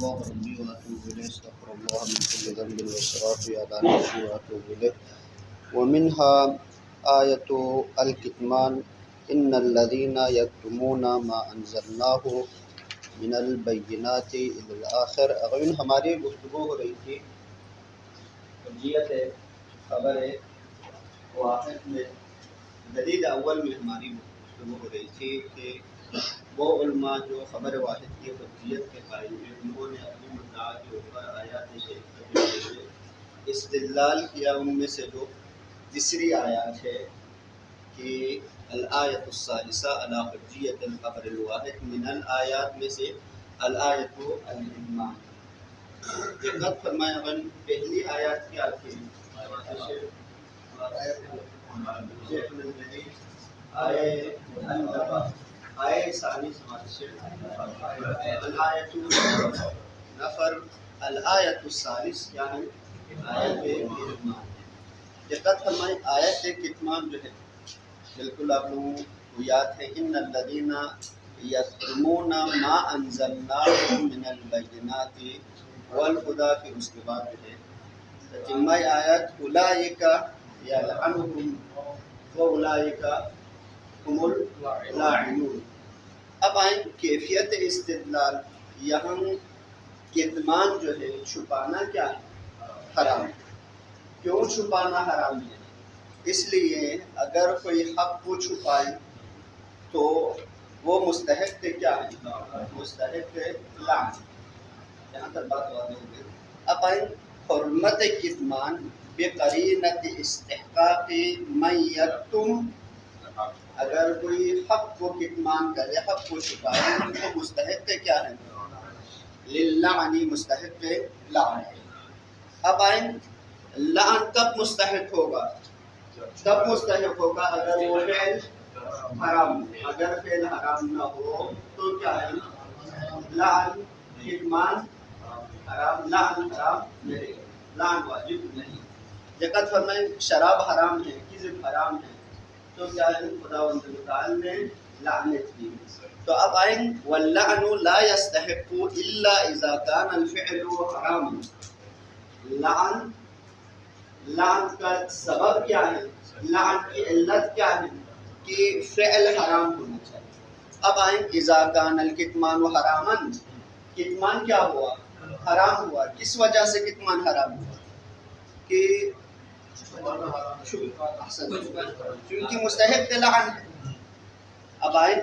الله ربي وأتوب إليه استغفر الله من كل ذنب والصراط على نفسي وأتوب إليه. ومنها آية الكتمان إن الذين يكتمون ما أنزلناه من البينات إلى الآخر. اگر ہماری گفتگو ہو رہی تھی حجیت خبر واحد میں دلیل اول میں ہماری گفتگو ہو رہی تھی کہ وہ علماء جو خبر واحد کی حجیت کے قائل ہیں انہوں نے اپنی مدعا کے اوپر آیات شریفہ سے استدلال کیا. ان میں سے جو تیسری آیات ہے کہ الآیۃ الثالثہ علی حجیت الخبر الواحد من الآیات میں سے الآیۃ الکتمان. دقت فرمائیں پہلی آیات کیا تھی؟ آئے ثانی الآیۃ نفر الآیۃ الثالث کیا ہے؟ آیت کتمان. دقت فرمائیں آیت کتمان جو ہے بالکل آپ لوگوں کو یاد ہے ان الذین یکتمون ما انزلنا من البینات والہدی. پھر اس کے بعد جو ہے تتمہ آیت اولئک یلعنہم واولئک هم اللاعنون. اب آئیں کیفیت استدلال. یہاں کتمان جو ہے چھپانا کیا ہے؟ حرام. کیوں چھپانا حرام ہے؟ اس لیے اگر کوئی حق کو چھپائے تو وہ مستحق کیا ہے؟ مستحق لعن. یہاں تک بات واضح ہو گئی. اب آئیں حرمت کتمان بقرینۃ استحقاق من یکتم. اگر کوئی حق کو کتمان کرے حق کو چھپائے تو مستحق کیا ہے؟ للعن، مستحق لعن. اب آئیں لعن کب مستحق ہوگا؟ تب مستحق ہوگا اگر وہ فعل حرام. اگر فعل حرام نہ ہو تو کیا ہے؟ لعن کتمان حرام، لعن حرام نہیں، لعن واجب نہیں. دقت فرمائیں شراب حرام ہے، کذب حرام ہے تو کیا ہے؟ خداوند متعال نے لعنت کی. تو اب آئیں واللعن لا يستحق الا اذا كان الفعل حرام. لعن کا سبب کیا ہے؟ لعن کی علت کیا ہے؟ کہ فعل حرام ہونا چاہیے. اب آئیں اذا كان الکتمان حراما. کتمان کیا ہوا؟ حرام ہوا. کس وجہ سے کتمان حرام ہوا؟ کہ چونکہ مستحق لعن ہے. اب آئیں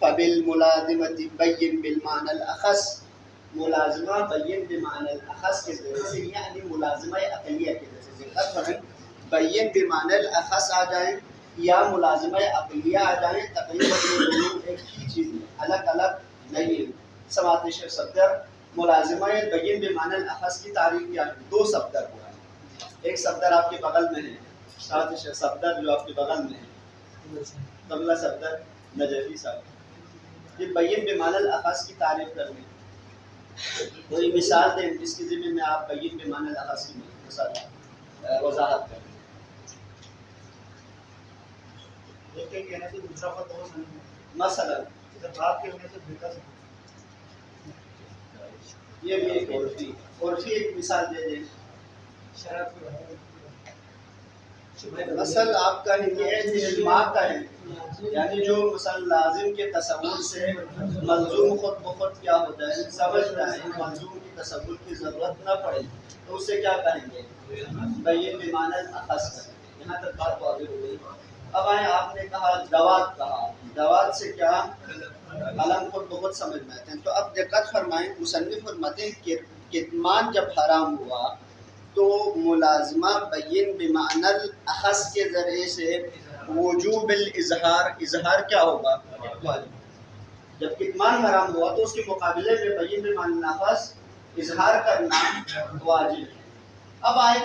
فبالملازمۃ بین بالمعنی الاخص. ملازمہ بین بمعنی الاخص کے ذریعے سے یعنی ملازمہ عقلیہ کے ذریعے سے بین بمعنی الاخص آ جائیں یا ملازمہ عقلیہ آ جائیں تقریباً ایک ہی چیز الگ الگ نہیں ہے. سماعت شیخ صفدر ملازمہ بین بمعنی الاخص کی تعریف کیا ہے؟ دو صفدر ہوا ہے. ایک صفدر آپ کے بغل میں ہے سماعت شیخ صفدر جو آپ کے بغل میں ہے قبلہ صفدر نجفی صاحب. یہ بین بمعنی الاخص کی تعریف کرنے کوئی مثال دیں جس کے ذمہ میں آپ بین بمعنی الاخص کی وضاحت کریں. مثلا یہ بھی ایک عرفی ایک مثال دے دیں. مثلا آپ کا علماء کا ہے یعنی جو مثلا لازم کے تصور سے منظوم خود بخود کیا ہوتا ہے سمجھتا ہے منظوم کی تصور کی ضرورت نہ پڑے تو اسے کیا کہیں گے؟ بین بمعنی الاخص کریں گے. یہاں تک بات واضح ہو گئی. اب آئیں آپ نے کہا دوات کہا، دوات سے کیا علم خود بخود سمجھ میں آتے ہیں. تو اب دقت فرمائیں مصنف فرماتے ہیں کہ کتمان جب حرام ہوا تو ملازمہ بین بمعنی الاخص کے ذریعے سے وجوب الاظہار، اظہار کیا ہوگا؟ جب کتمان حرام ہوا تو اس کے مقابلے میں بین بمعنی الاخص اظہار کرنا واجب ہے. اب آئے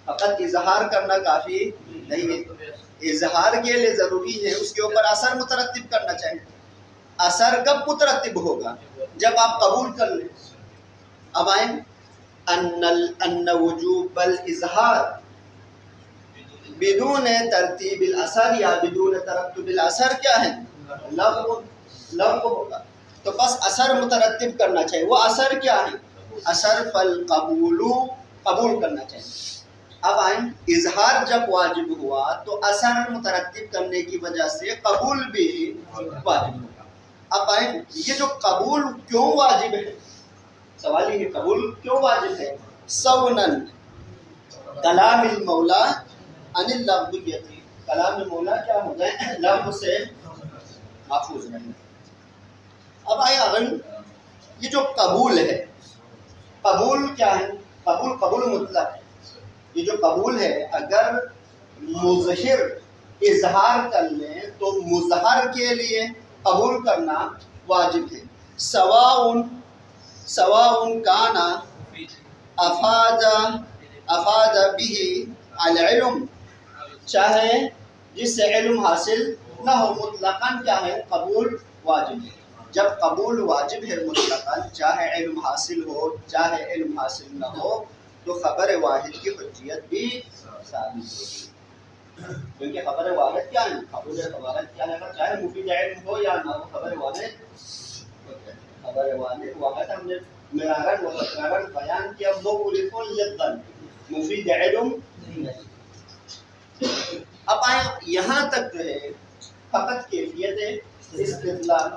فقط اظہار کرنا کافی نہیں ہے. اظہار کے لیے ضروری ہے اس کے اوپر اثر مترتب کرنا چاہیے. اثر کب مترتب ہوگا؟ جب آپ قبول کر لیں. اب آئیں ان وجوب الاظہار بدون ترتیب الاثر یا بدون ترتب الاثر کیا ہے؟ لغو ہوگا. تو بس اثر مترتب کرنا چاہیے. وہ اثر کیا ہے؟ اثر فالقبول قبول کرنا چاہیے. اب آئیں اظہار جب واجب ہوا تو اثر مترتب کرنے کی وجہ سے قبول بھی واجب ہوگا. اب آئیں یہ جو قبول کیوں واجب ہے، سوال یہ قبول کیوں واجب ہے؟ سونن کلام المولا عن اللغویت، کلام مولا کیا ہو جائے لغو سے محفوظ رہے. اب آئے اگر یہ جو قبول ہے، قبول کیا ہے؟ قبول مطلق ہے. یہ جو قبول ہے اگر مظہر اظہار کر لیں تو مظہر کے لیے قبول کرنا واجب ہے. سواء کان افاد به العلم، چاہے جس سے علم حاصل نہ ہو. مطلقاً کیا ہے؟ قبول واجب ہے. جب قبول واجب ہے مطلقاً، چاہے علم حاصل ہو چاہے علم حاصل نہ ہو، تو خبر واحد کی حجیت بھی ثابت ہوگی. کیونکہ خبر واحد کیا ہے؟ خبر واحد کیا ہے؟ چاہے مفید علم ہو یا نہ ہو، خبر واحد ہم نے مرارن و تکرارن بیان کیا. مورث للظن، مفید علم نہیں. اب آئیں یہاں تک جو ہے فقط کیفیت استدلال،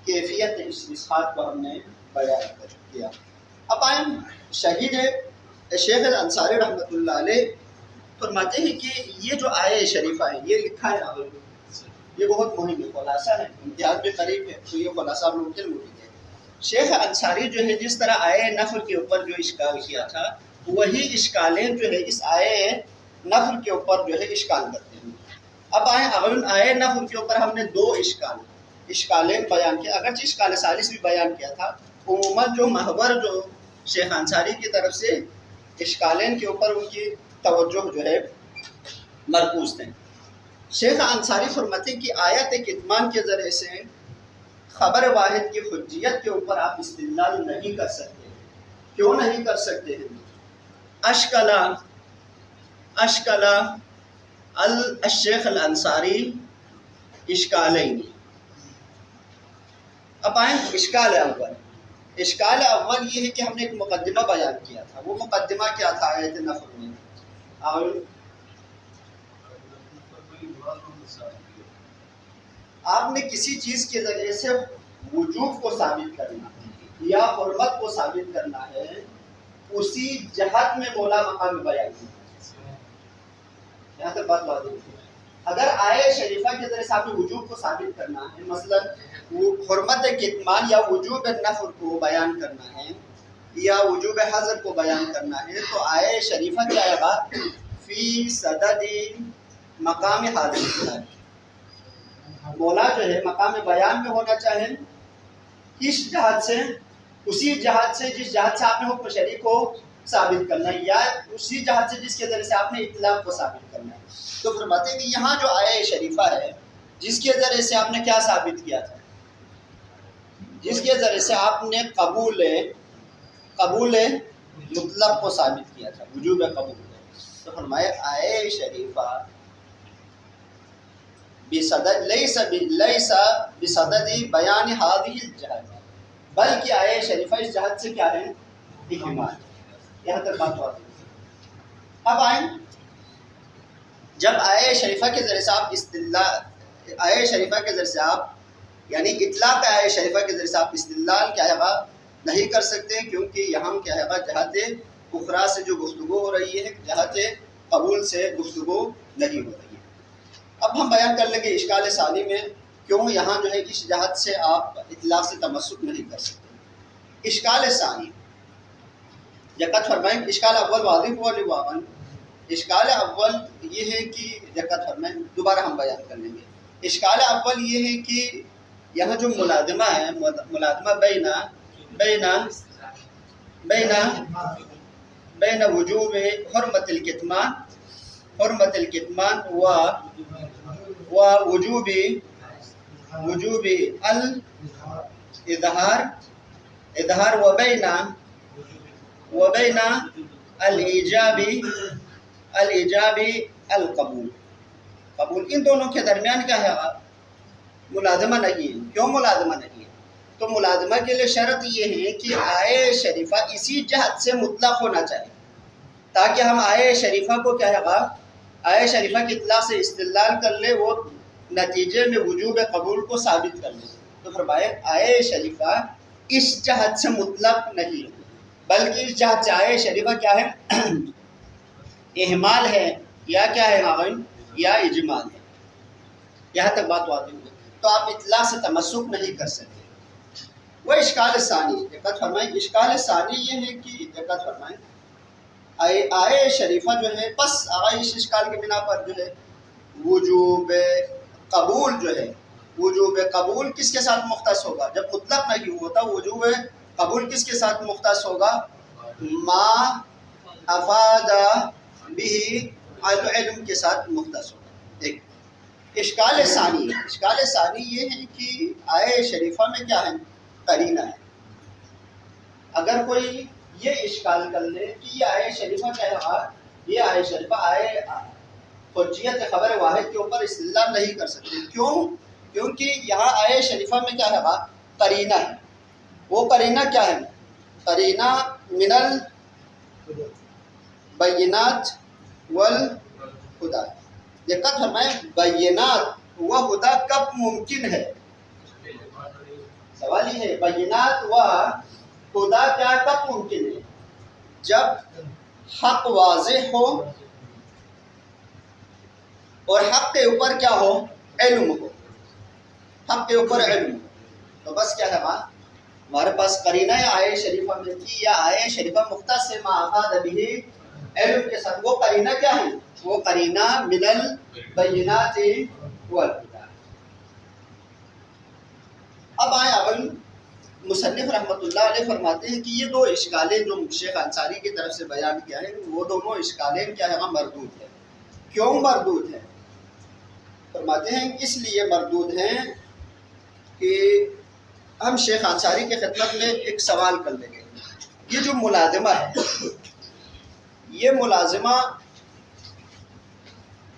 کیفیت استشہاد کو ہم نے بیان کیا. اب آئیں شہید شیخ الانصاری رحمۃ اللہ علیہ فرماتے ہیں کہ یہ جو آیے شریفہ ہے، یہ لکھا ہے، یہ بہت مہم ہے، خلاصہ ہے، امتحان بھی قریب ہے تو یہ خلاصہ آپ لوگوں کے لیے مفید ہے. شیخ انصاری جو ہے جس طرح آیے نفر کے اوپر جو اشکال کیا تھا، وہی اشکالیں جو ہے اس آیے نفر کے اوپر جو ہے اشکال کرتے ہیں. اب آئیں اگر آیے نفر کے اوپر ہم نے دو اشکالیں بیان کیا، اگرچہ اشکال ثالث بھی بیان کیا تھا. عموماً جو محور جو شیخ انصاری کی طرف سے اشکالین کے اوپر ان کی توجہ جو ہے مرکوز تھے. شیخ انصاری فرماتے ہیں کہ آیت کتمان کے ذریعے سے خبر واحد کی حجیت کے اوپر آپ استدلال نہیں کر سکتے. کیوں نہیں کر سکتے ہیں؟ اشکلا الشیخ الانصاری اشکالین. اب آئیں اشکال اول یہ ہے کہ ہم نے ایک مقدمہ بیان کیا تھا. وہ مقدمہ کیا تھا آیت نفر میں؟ آپ نے کسی چیز کے ذریعے سے وجوب کو ثابت کرنا ہے یا حرمت کو ثابت کرنا ہے، اسی جہت میں مولا مقام بیان کیا. یہاں تک بات واضح ہے. اگر آیہ شریفہ کے ذریعے سے آپ نے وجوب کو ثابت کرنا ہے، مثلا حرمت کتمان یا وجوب نفر کو بیان کرنا ہے یا وجوب حظر کو بیان کرنا ہے، تو آیہ شریفہ کیا آئے گا؟ فی صدد مقام حاضر. مولا جو ہے مقام بیان میں ہونا چاہے کس جہت سے؟ اسی جہت سے جس جہت سے آپ نے حکم شرعی کو ثابت کرنا ہے، یا اسی جہت سے جس کے ذریعے سے آپ نے اطلاق کو ثابت کرنا ہے. تو فرماتے ہیں کہ یہاں جو آیہ شریفہ ہے جس کے ذریعے سے آپ نے کیا ثابت کیا تھا؟ جس کے ذریعے سے آپ نے قبول مطلق کو ثابت کیا تھا، وجوب قبول. تو فرمایا آیہ شریفہ لیس بصدد بیان هذه الجہت، بلکہ آیہ شریفہ اس جہت سے کیا ہے؟ احتمال. یہاں تک بات واضح ہے. اب آئیں جب آیہ شریفہ کے ذریعے سے آپ آیہ شریفہ کے ذریعے سے آپ یعنی اطلاق آیہ شریفہ کے ذریعے سے آپ استدلال کیا ہے نہیں کر سکتے، کیونکہ یہاں کیا ہے جہت اخرى سے جو گفتگو ہو رہی ہے، جہت قبول سے گفتگو نہیں ہو رہی ہے. اب ہم بیان کر لیں گے اشکال ثانی میں کیوں یہاں جو ہے اس جہت سے آپ اطلاق سے تمسک نہیں کر سکتے. اشکال ثانی یقت فرمائیں. اشکال اول واضح ہوا لواون. اشکال اول یہ ہے کہ یقت فرمائیں، دوبارہ ہم بیان کر لیں گے. اشکال اول یہ ہے کہ یہاں جو ملازمہ ہے، ملازمہ بین وجوب حرمت الکتمان و وجوب الاظہار و بین الایجاب القبول. ان دونوں کے درمیان کیا ہے؟ ملازمہ نہیں ہے. کیوں ملازمہ نہیں ہے؟ تو تو ملازمہ کے لیے شرط یہ ہے کہ آئے شریفہ اسی جہت سے مطلق ہونا چاہیے، تاکہ ہم آئے شریفہ کو کیا ہے آئے شریفہ کی اطلاق سے استدلال کر لے، وہ نتیجے میں وجوب قبول کو ثابت کر لے۔ تو فرمایا آئے شریفہ اس جہت سے مطلق نہیں، بلکہ اس جہت سے آئے شریفہ کیا ہے احمال ہے، یا کیا ہے یا اجمال ہے۔ یہاں تک بات واضح ہوئی، تو آپ اطلاق سے تمسک نہیں کر سکتے۔ وہ اشکال ثانی دقت فرمائیں، اشکال ثانی یہ ہے کہ دقت فرمائیں آئے شریفہ جو ہے، بس اس اشکال کے بنا پر جو ہے وجوب قبول جو ہے، وجوب قبول کس کے ساتھ مختص ہوگا؟ جب مطلق نہیں ہوتا وجوب قبول کس کے ساتھ مختص ہوگا؟ ما افاد به العلم کے ساتھ مختص ہوگا۔ ایک اشکال ثانی یہ ہے کہ آئے شریفہ میں کیا ہے قرینہ ہے۔ اگر کوئی یہ اشکال کر لے کہ یہ آئے شریفہ کیا ہے، یہ آئے شریفہ آئے حجیت خبر واحد کے اوپر استدلال نہیں کر سکتے، کیوں؟ کیونکہ یہاں آئے شریفہ میں کیا ہے قرینہ ہے۔ وہ قرینہ کیا ہے؟ قرینہ من البینات والہدی۔ دقت فرمائیں، بینات و ہدی کب ممکن ہے؟ سوال یہ ہے بینات و ہدی کیا کب ممکن ہے؟ جب حق واضح ہو اور حق کے اوپر کیا ہو علم ہو، حق کے اوپر علم ہو۔ تو بس کیا ہے ہمارے پاس قرینہ آئے شریفہ میں کی، یا آئے شریفہ مختص سے ما افاد به علم کے ساتھ، وہ قرینہ کیا ہے؟ وہ قرینہ من البینات والہدی۔ اب آئے اول مصنف رحمۃ اللہ علیہ فرماتے ہیں کہ یہ دو اشکالیں جو شیخ انصاری کی طرف سے بیان کیا ہے، وہ دونوں اشکالیں کیا ہے مردود ہے۔ کیوں مردود ہے؟ فرماتے ہیں اس لیے مردود ہیں کہ ہم شیخ انصاری کی خدمت میں ایک سوال کر لیں گے۔ یہ جو ملازمہ ہے، یہ ملازمہ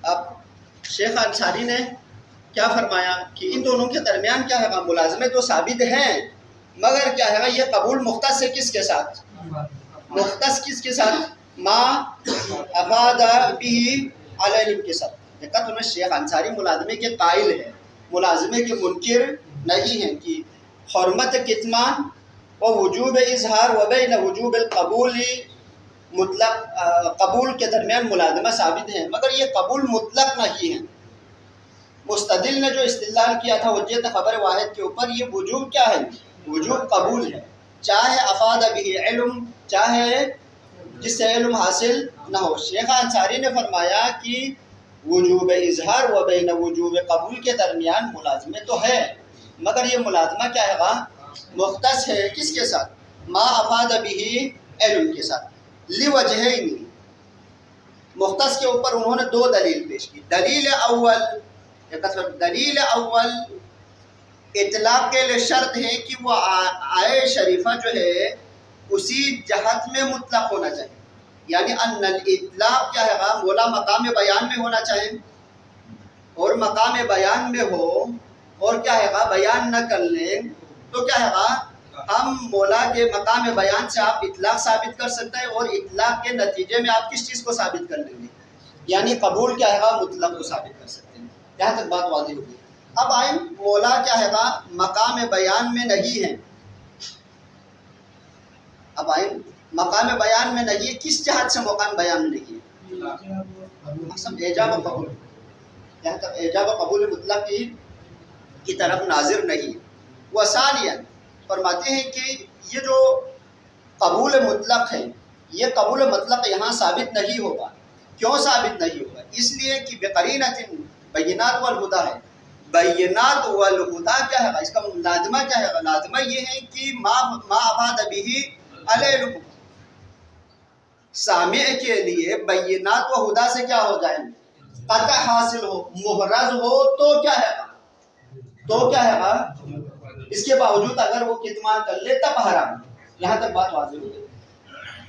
اب شیخ انصاری نے کیا فرمایا کہ ان دونوں کے درمیان کیا ہے ملازمے تو ثابت ہیں، مگر کیا ہے یہ قبول مختص ہے کس کے ساتھ؟ مختص کس کے ساتھ؟ ما افاد به العلم کے ساتھ۔ دقت میں شیخ انصاری ملازمے کے قائل ہے، ملازمے کے منکر نہیں ہیں کہ حرمت کتمان و وجوب اظہار و بین وجوب القبول مطلق قبول کے درمیان ملازمہ ثابت ہے، مگر یہ قبول مطلق نہیں ہے۔ مستدل نے جو استدلال کیا تھا حجیت خبر واحد کے اوپر، یہ وجوب کیا ہے؟ وجوب قبول ہے، چاہے افاد به علم، چاہے جس سے علم حاصل نہ ہو۔ شیخ انصاری نے فرمایا کہ وجوب اظہار و بین وجوب قبول کے درمیان ملازمے تو ہے، مگر یہ ملازمہ کیا ہے مختص ہے کس کے ساتھ؟ ما افاد به علم کے ساتھ۔ لوجہین، مختص کے اوپر انہوں نے دو دلیل پیش کی۔ دلیل اول اطلاق کے لیے شرط ہے کہ وہ آئے شریفہ جو ہے اسی جہت میں مطلق ہونا چاہیے، یعنی ان الاطلاق کیا ہے مولا مقام بیان میں ہونا چاہیے، اور مقام بیان میں ہو اور کیا ہے بیان نہ کر لیں تو کیا ہے ہم مولا کے مقام بیان سے آپ اطلاق ثابت کر سکتے ہیں، اور اطلاق کے نتیجے میں آپ کس چیز کو ثابت کر لیں گے؟ یعنی قبول کیا ہے مطلق کو ثابت کر سکتے ہیں۔ یہاں تک بات واضح ہوگی۔ اب آئیں مولا کیا ہے مقام بیان میں نہیں ہے، اب آئیں مقام بیان میں نہیں ہے، کس جہت سے مقام بیان میں نہیں ہے؟ ایجاب و قبول، یہاں تک ایجاب و قبول مطلق کی طرف ناظر نہیں۔ وثانیاً فرماتے ہیں کہ یہ جو قبول مطلق ہے، یہ قبول مطلق یہاں ثابت نہیں ہوگا۔ کیوں ثابت نہیں ہوگا؟ اس لیے کہ بقرینۃ بینات والہدی ہے۔ بینات والہدی کیا ہے؟ اس کا لازمہ کیا ہے؟ لازمہ یہ ہے کہ ما افاد به العلم، سامع کے لیے بینات و ہدی سے کیا ہو جائے؟ قطع حاصل ہو، محرز ہو تو کیا ہے؟ تو کیا ہے؟ اس کے باوجود اگر وہ کتمان کر لے تب حرام۔ یہاں تک بات واضح ہو گئی۔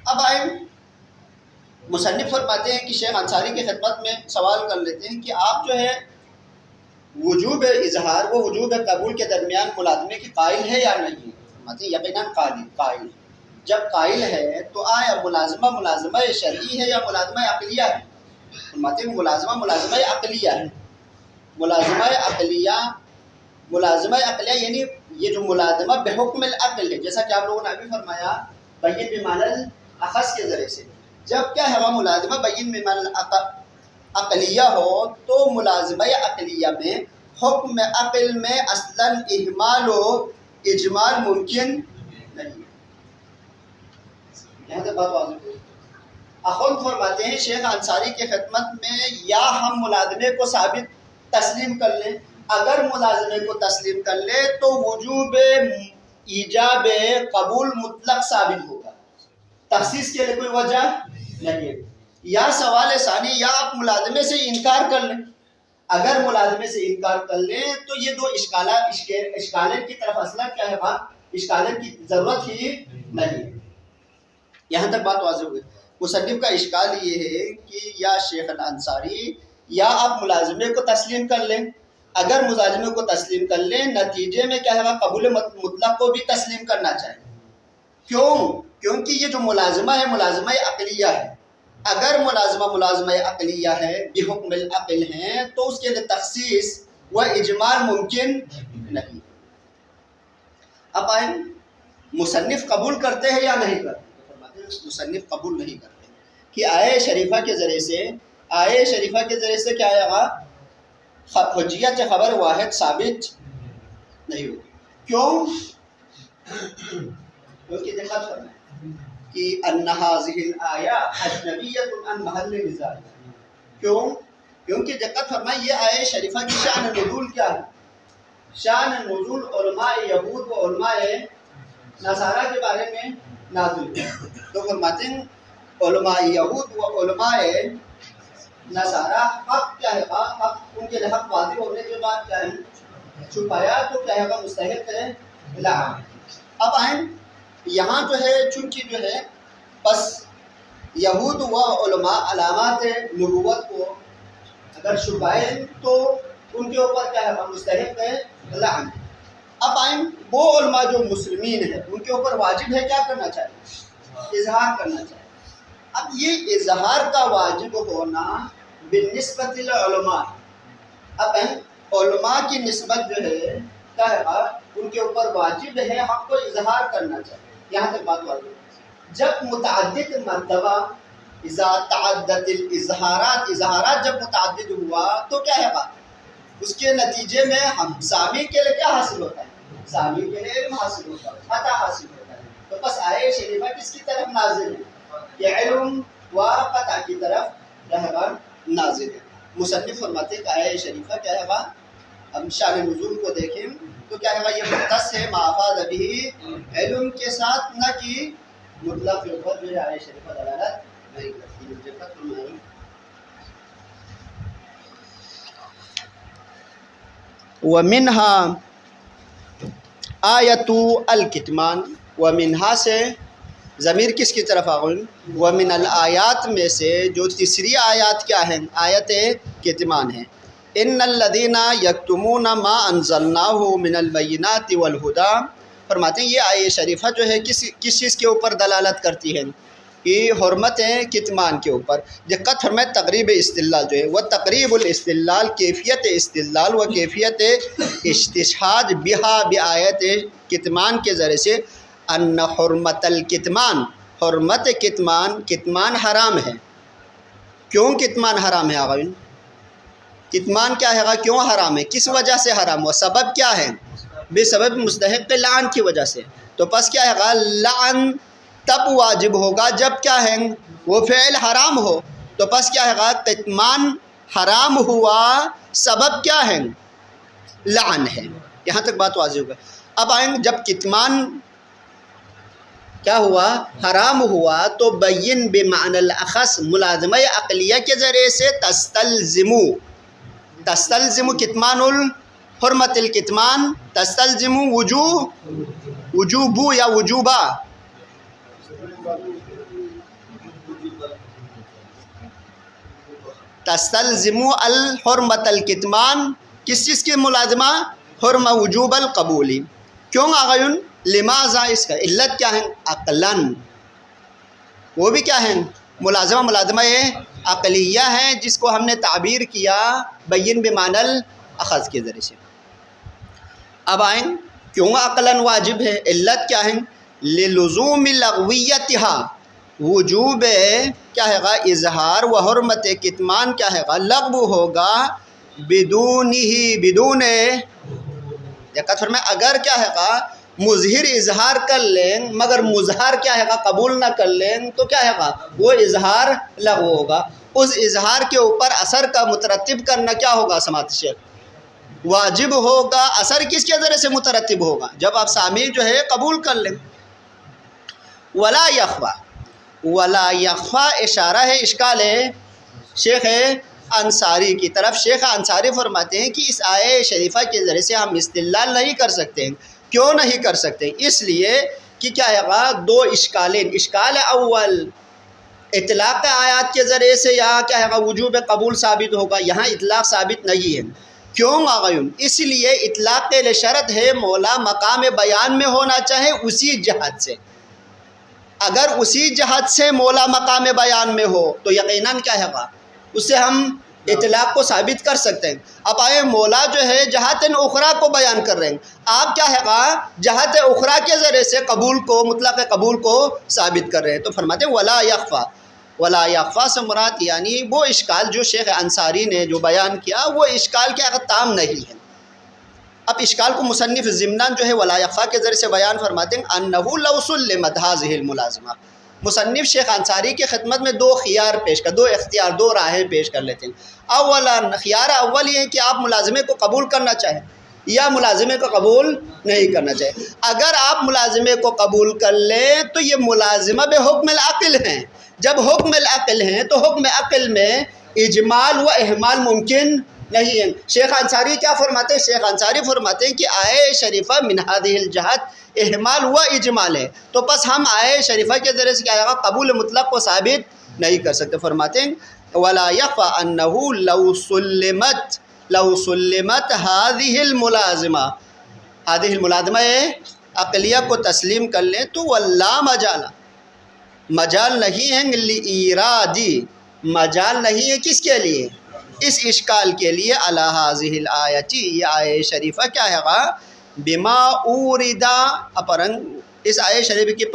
اب آئیں مصنف فرماتے ہیں کہ شیخ انصاری کی خدمت میں سوال کر لیتے ہیں کہ آپ جو ہے وجوب اظہار و وجوب قبول کے درمیان ملازمے کی قائل ہے یا نہیں؟ فرماتے ہیں یقیناً قائل ہے۔ جب قائل ہے تو آیا ملازمہ شرعی ہے یا ملازمہ عقلیہ ہے؟ فرماتے ہیں ملازمہ عقلیہ ہے۔ ملازمہ عقلیہ یعنی یہ جو ملازمہ بحکم العقل ہے، جیسا کہ آپ لوگوں نے ابھی فرمایا بین بمعنی الاخص کے ذریعے سے، جب کیا ہے وہ ملازمہ بین بمعنی عقلیہ ہو تو ملازمہ عقلیہ میں حکم عقل میں اصلاً اہمال و اجمال ممکن نہیں۔ یہاں سے بات واضح ہوئی۔ اخوند فرماتے ہیں شیخ انصاری کی خدمت میں، یا ہم ملازمے کو ثابت تسلیم کر لیں، اگر ملازمے کو تسلیم کر لیں تو وجوب ایجاب قبول مطلق ثابت ہوگا، تخصیص کے لیے کوئی وجہ نہیں ہے۔ یا سوال ثانی، یا آپ ملازمے سے انکار کر لیں، اگر ملازمے سے انکار کر لیں تو یہ دو اشکالات کی طرف اصلا کیا ہے اشکالات کی ضرورت ہی نہیں۔ یہاں تک بات واضح ہوئی۔ مصنف کا اشکال یہ ہے کہ یا شیخ الانصاری، یا آپ ملازمے کو تسلیم کر لیں، اگر ملازمے کو تسلیم کر لیں نتیجے میں کیا ہے قبول مطلق کو بھی تسلیم کرنا چاہیے۔ کیونکہ یہ جو ملازمہ ہے ملازمہ عقلیہ ہے، اگر ملازمہ عقلیہ ہے بحکم العقل ہے تو اس کے لیے تخصیص و اجمال ممکن نہیں۔ اب آئیں مصنف قبول کرتے ہیں یا نہیں کرتے؟ مصنف قبول نہیں کرتے کہ آیہ شریفہ کے ذریعے سے کیا ہے حجیت خبر واحد ثابت نہیں ہوگی۔ کیونکہ دقت کرنا ہے کہ ان هذه الآیہ اجنبیۃ عن محل نزاع۔ کیونکہ دقت فرمائے یہ آیہ شریفہ کی شان نزول کیا ہے؟ شان نزول علماء یہود و علماء نصارہ کے بارے میں نازل ہے۔ تو فرماتے ہیں علماء یہود و علماء نصارہ حق کیا ہے حق ان کے حق واضح ہونے کے بعد کیا ہے چھپایا تو کیا ہے مستحق ہے لعن۔ اب آئیں یہاں جو ہے چونکہ جو ہے بس یہود و علماء علامات نبوت کو اگر چھپائیں تو ان کے اوپر کیا ہے مستحق ہے لعن۔ اب آئیں وہ علماء جو مسلمین ہیں ان کے اوپر واجب ہے کیا کرنا چاہیے؟ اظہار کرنا چاہیے۔ اب یہ اظہار کا واجب ہونا بالنسبت للعلماء، اب علماء کی نسبت جو ہے کیا ہے ان کے اوپر واجب ہے حق کو اظہار کرنا چاہیے۔ یہاں تک بات واضح۔ جب متعدد مرتبہ اذا تعدد اظہارات جب متعدد ہوا تو کیا ہے بات اس کے نتیجے میں ہم سامع کے لیے کیا حاصل ہوتا ہے؟ سامع کے لیے علم حاصل ہوتا ہے، عطا حاصل ہوتا ہے۔ تو بس آیہ شریفہ کس کی طرف نازل ہے؟ یہ علم و قطع کی طرف رہبر نازل ہے۔ مصنف فرماتے کہ آیہ شریفہ کیا ہے ہم شان نزول کو دیکھیں تو کیا ہے یہ مختص ہے معافاد ابھی علم کے ساتھ، نہ کہ مطلق کے اوپر جو آیہ شریفہ دلالت نہیں کرتی۔ ومنها آیت الکتمان، ومنها سے ضمیر کس کی طرف آگئی؟ ومن الآیات میں سے جو تیسری آیات کیا ہیں؟ آیت کتمان ہے۔ ان الذین یکتمون ما انزلناہ من البینات والہدی، فرماتے ہیں یہ آیہ شریفہ جو ہے کس چیز کے اوپر دلالت کرتی ہے؟ یہ حرمت کتمان کے اوپر۔ دقت فرمائے تقریب استدلال جو ہے وہ تقریب الاستدلال کیفیت استدلال و کیفیت استشہاد بہا بآیت کتمان کے ذریعے سے ان حرمت الکتمان، حرمت کتمان حرام ہے۔ کیوں کتمان حرام ہے آغاوین؟ کتمان کیا ہے کیوں حرام ہے؟ کس وجہ سے حرام ہوا؟ سبب کیا ہے؟ بے سبب مستحق لعن کی وجہ سے۔ تو پس کیا ہے لعن تب واجب ہوگا جب کیا ہے وہ فعل حرام ہو۔ تو پس کیا ہے کتمان حرام ہوا، سبب کیا ہے؟ لعن ہے۔ یہاں تک بات واضح ہوگا۔ اب آئیں جب کتمان کیا ہوا حرام ہوا تو بین بمعنی الاخص ملازمہ عقلیہ کے ذریعے سے تستلزم کتمان الحرمت الکتمان تستلزم وجوب یا وجوبہ تستلزم الحرمت الکتمان کس چیز کی ملازمہ؟ حرم وجوب القبولی. کیوں آغیون؟ لماذا، اس کا علت کیا ہے؟ عقلاً، وہ بھی کیا ہے؟ ملازمہ. ملازمہ عقلیہ ہے جس کو ہم نے تعبیر کیا بین بمعنی الاخذ کے ذریعے سے. اب آئیں کیوں عقلاً واجب ہے؟ علت کیا ہے؟ للزوم لغویتها، وجوب کیا ہے گا؟ اظہار، و حرمت کتمان کیا ہے گا؟ لغو ہوگا بدون ہی، بدون دقت فرمائیں. اگر کیا ہے گا مظہر اظہار کر لیں مگر مظہر کیا ہے گا قبول نہ کر لیں تو کیا ہے گا؟ وہ اظہار لغو ہوگا. اس اظہار کے اوپر اثر کا مترتب کرنا کیا ہوگا سماعت شیخ؟ واجب ہوگا. اثر کس کے ذریعے سے مترتب ہوگا؟ جب آپ سامع جو ہے قبول کر لیں. ولا یخفا، ولا یخفا اشارہ ہے، اشکال ہے شیخ انصاری کی طرف. شیخ انصاری فرماتے ہیں کہ اس آیہ شریفہ کے ذریعے سے ہم استدلال نہیں کر سکتے. کیوں نہیں کر سکتے؟ اس لیے کہ کیا ہے گا دو اشکالین. اشکال اول اطلاق آیات کے ذریعے سے یا کیا ہے گا وجوب قبول ثابت ہوگا. یہاں اطلاق ثابت نہیں ہے. کیوں آغیون؟ اس لیے اطلاق کے لیے شرط ہے مولا مقام بیان میں ہونا چاہے اسی جہت سے. اگر اسی جہت سے مولا مقام بیان میں ہو تو یقیناً کیا ہے گا اس سے ہم اطلاق کو ثابت کر سکتے ہیں. اب آئے مولا جو ہے جہت اخرى کو بیان کر رہے ہیں، آپ کیا ہے گا جہت اخرى کے ذریعے سے قبول کو، مطلق قبول کو ثابت کر رہے ہیں. تو فرماتے ہیں ولا یخفا. ولا یخفا سے مراد یعنی وہ اشکال جو شیخ انصاری نے جو بیان کیا وہ اشکال کے اگر تام نہیں ہے. اب اشکال کو مصنف ضمناً جو ہے ولا یخفا کے ذریعے سے بیان فرماتے ہیں انہ لو سلمت هذه الملازمہ. مصنف شیخ انصاری کی خدمت میں دو خیار پیش کر، دو اختیار، دو راہیں پیش کر لیتے ہیں. اولا خیار اول یہ ہے کہ آپ ملازمے کو قبول کرنا چاہیں یا ملازمے کو قبول نہیں کرنا چاہیں. اگر آپ ملازمے کو قبول کر لیں تو یہ ملازمہ بے حکم العقل ہیں. جب حکم العقل ہیں تو حکم عقل میں اجمال و احمال ممکن نہیں ہے. شیخ انصاری کیا فرماتے ہیں؟ شیخ انصاری فرماتے ہیں کہ آیہ شریفہ من هذه الجہت احمال و اجمال ہے، تو بس ہم آیہ شریفہ کے ذریعے سے کیا ہے قبول مطلق کو ثابت نہیں کر سکتے. فرماتے ہیں ولا یخفى انه لو سلمت هذه الملازمہ، هذه الملازمہ عقلیہ کو تسلیم کر لیں تو واللہ مجال نہیں ہے لإیرادی، مجال نہیں ہے کس کے لیے؟ اس اشکال کے لیے علی هذه الآیۃ، یہ آیہ شریفہ کیا ہے گا بما اوردا اپرنگ اس آیہ شریف کے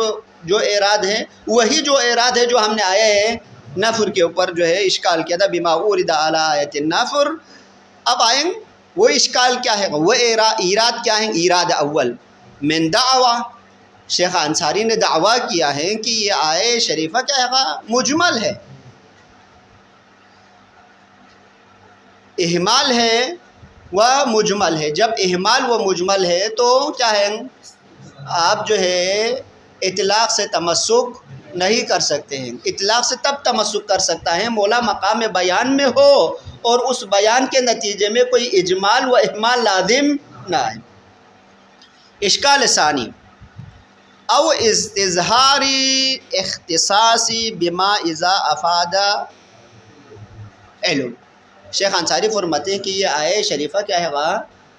جو اعراض ہے وہی جو اعراض ہے جو ہم نے آیہ نفر کے اوپر جو ہے اشکال کیا تھا بما اوردا علی آیۃ النفر. اب آئیں وہ اشکال کیا ہے، وہ ایراد کیا ہے؟ ایراد اول من دعوی. شیخ انصاری نے دعویٰ کیا ہے کہ یہ آیہ شریفہ کیا ہے مجمل ہے، احمال ہے و مجمل ہے. جب احمال و مجمل ہے تو کیا ہے آپ جو ہے اطلاق سے تمسک نہیں کر سکتے ہیں. اطلاق سے تب تمسک کر سکتا ہے مولا مقام بیان میں ہو اور اس بیان کے نتیجے میں کوئی اجمال و احمال لازم نہ ہے. اشکال ثانی او اظہاری اختصاصی بما اذا افاد علم. شیخ انصاری فرماتے ہیں کہ یہ آیہ شریفہ کیا ہے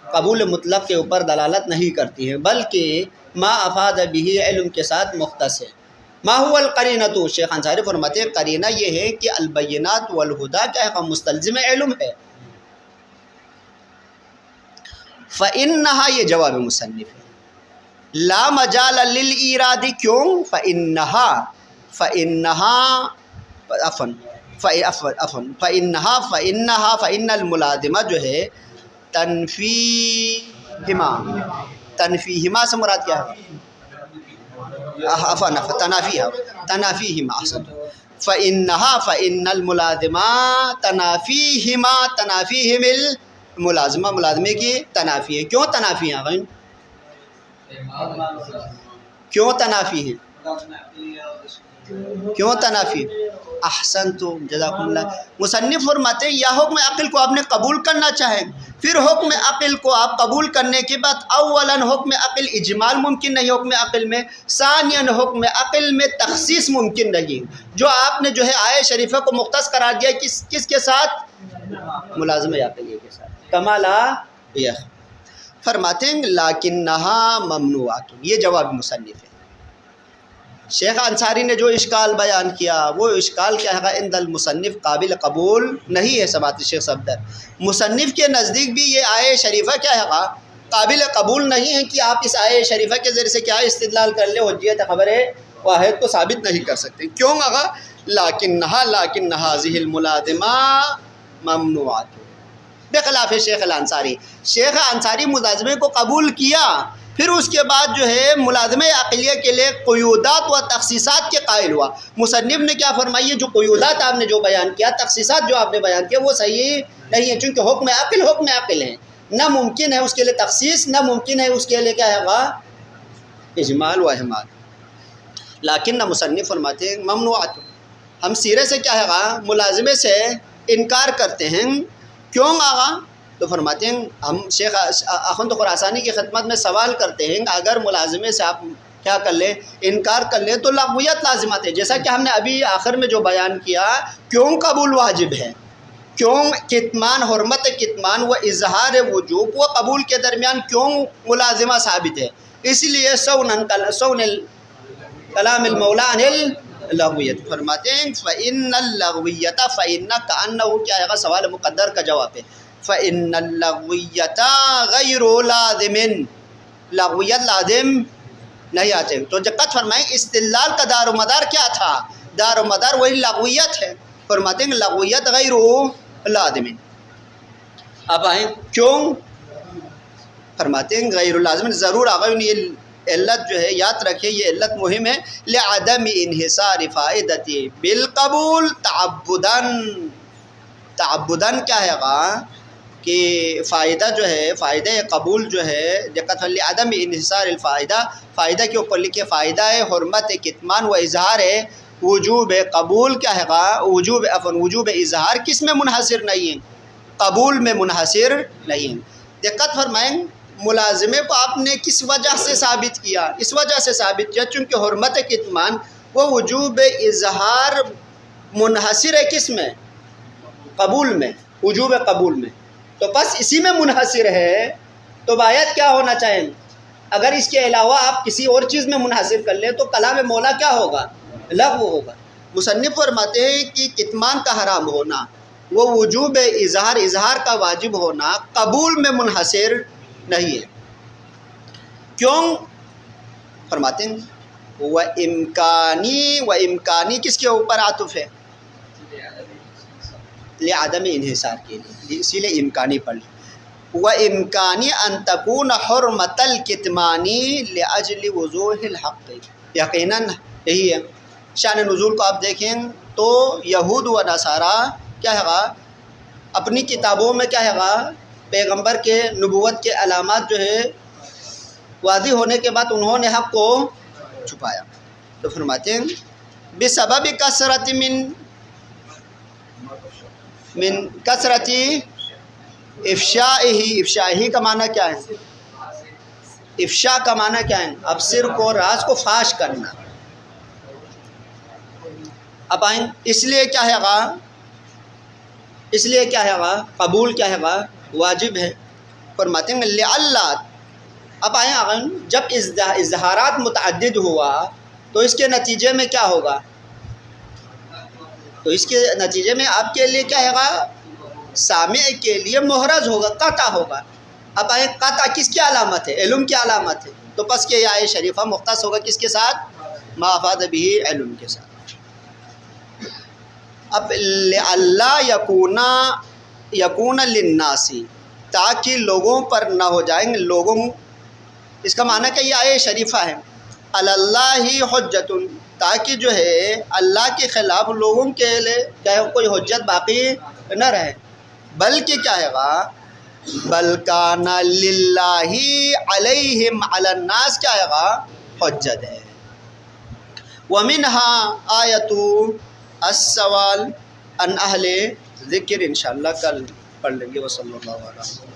قبول مطلق کے اوپر دلالت نہیں کرتی ہے بلکہ ما افاد به علم کے ساتھ مختص ہے. ما هو القرینۃ؟ شیخ انصاری فرماتے ہیں قرینہ یہ ہے کہ البینات والہدی کیا ہے مستلزم علم ہے. فإنها یہ جواب مصنف ہے لا مجال للإیراد. کیوں؟ فإن الملازمہ جو ہے تنفیہما سے مراد کیا ہے؟ تنافیہما. فإن الملازمہ تنافیہم الملازمہ، ملازمے کی تنافی ہے. کیوں تنافی ہیں؟ کیوں تنافی ہے؟ کیوں تنافی؟ احسنتم جزاکم اللہ. مصنف فرماتے ہیں یا حکم عقل کو آپ نے قبول کرنا چاہیں، پھر حکم عقل کو آپ قبول کرنے کے بعد اولاً حکم عقل اجمال ممکن نہیں حکم عقل میں، ثانیاً حکم عقل میں تخصیص ممکن نہیں. جو آپ نے جو ہے آیہ شریفہ کو مختص قرار دیا کس کے ساتھ؟ ملازمہ عقلیہ کے ساتھ. کما لا یخفی. فرماتے ہیں لیکنہا ممنوعات، یہ جواب مصنف ہے. شیخ انصاری نے جو اشکال بیان کیا وہ اشکال کیا ہے؟ عند المصنف قابل قبول نہیں ہے. سماعت شیخ صفدر، مصنف کے نزدیک بھی یہ آیہ شریفہ کیا ہے؟ قابل قبول نہیں ہے کہ آپ اس آیہ شریفہ کے ذریعے سے کیا استدلال کر لیں، حجیت خبر واحد کو ثابت نہیں کر سکتے. کیوں آگا؟ لیکن ذی الملازمہ ممنوعات بخلاف شیخ الانصاری. شیخ انصاری ملازمے کو قبول کیا، پھر اس کے بعد جو ہے ملازمہ عقلیہ کے لیے قیودات و تخصیصات کے قائل ہوا. مصنف نے کیا فرمائی؟ جو قیودات آپ نے جو بیان کیا، تخصیصات جو آپ نے بیان کیا، وہ صحیح نہیں ہے، چونکہ حکم عقل ہے، نہ ممکن ہے اس کے لیے تخصیص، نہ ممکن ہے اس کے لیے کیا ہے اجمال و احمال. لیکن نہ مصنف فرماتے ہیں ممنوعات، ہم سیرے سے کیا ہے ملازمے سے انکار کرتے ہیں. کیوں آغا؟ تو فرماتے ہیں ہم شیخ اخوند خراسانی کی خدمت میں سوال کرتے ہیں اگر ملازمے سے آپ کیا کر لیں، انکار کر لیں، تو لغویت لازمات ہے. جیسا کہ ہم نے ابھی آخر میں جو بیان کیا، کیوں قبول واجب ہے، کیوں کتمان، حرمت کتمان و اظہار وجوب و قبول کے درمیان کیوں ملازمہ ثابت ہے. اس لیے سون کلام المولا عن اللغویت. فرماتے ہیں فَإِنَّ اللغویت فَإِنَّ كَأَنَّهُ کیا ہے سوال مقدر کا جواب ہے. فَإِنَّ اللغویت غیر لازم، لغویت لازم نہیں آتے. تو دقت فرمائیں استدلال کا دار و مدار کیا تھا؟ دار و مدار وہی لغویت ہے. فرماتے ہیں لغویت غیر لازم. اب آئیں کیوں؟ فرماتے ہیں غیر لازم ضرور آگا. یہ علت جو ہے یاد رکھیں، یہ علت مہم ہے. لعدم انحصار فائدتی بالقبول تعبداً کیا ہے کہ فائدہ جو ہے، فائدہ قبول جو ہے، دقت لعدم انحصار الفائدہ، فائدہ کے اوپر لکھے فائدہ ہے، حرمت کتمان و اظہار ہے، وجوب قبول کیا ہے وجوب اظہار کس میں منحصر نہیں ہے؟ قبول میں منحصر نہیں ہے. دقت فرمائیں ملازمے کو آپ نے کس وجہ سے ثابت کیا؟ اس وجہ سے ثابت کیا چونکہ حرمت کتمان وہ وجوب اظہار منحصر ہے کس میں؟ قبول میں، وجوب قبول میں. تو بس اسی میں منحصر ہے، تو باید کیا ہونا چاہیے؟ اگر اس کے علاوہ آپ کسی اور چیز میں منحصر کر لیں تو کلام مولا کیا ہوگا؟ لغو ہوگا. مصنف فرماتے ہیں کہ کتمان کا حرام ہونا، وہ وجوب اظہار کا واجب ہونا قبول میں منحصر نہیں ہے. کیوں؟ فرماتے ہیں و امکانی کس کے اوپر عطف ہے؟ لعدم انحصار کے لیے، اسی لیے امکانی پڑھ لیں. و امکانی ان تکون حرمت الکتمانی لاجل وضوح الحق. یقیناً یہی ہے. شان نزول کو آپ دیکھیں تو یہود و نصارہ کیا ہے اپنی کتابوں میں کیا ہے پیغمبر کے نبوت کے علامات جو ہے واضح ہونے کے بعد انہوں نے حق کو چھپایا. تو فرماتے ہیں بسبب کثرت من کثرت افشاء کا معنی کیا ہے؟ افشاء کا معنی کیا ہے؟ اب سر کو، راز کو فاش کرنا. اب آئیں اس لیے کیا ہے قبول کیا ہے واجب ہے. فرماتے ہیں لعلہ. اب آئیں جب اظہارات متعدد ہوا تو اس کے نتیجے میں کیا ہوگا؟ تو اس کے نتیجے میں آپ کے لیے کیا ہے سامع کے لیے محرز ہوگا، قطع ہوگا. اب آئیں قطع کس کی علامت ہے؟ علم کی علامت ہے. تو پس کہ یہ آیہ شریفہ مختص ہوگا کس کے ساتھ؟ ما افاد بھی علم کے ساتھ. اب اللہ یکون للناس، تاکہ لوگوں پر نہ ہو جائیں لوگوں، اس کا معنی کہ یہ آیہ شریفہ ہے اللہ حجت، تاکہ جو ہے اللہ کے خلاف لوگوں کے لیے کیا ہے کوئی حجت باقی نہ رہے، بلکہ کیا ہے بل کان للہ علیہم علی الناس کیا ہے حجت ہے. ومنها آیت السوال ان اہل ذکر انشاءاللہ کل پڑھ لیں گے. وصلی اللہ علیہ وسلم.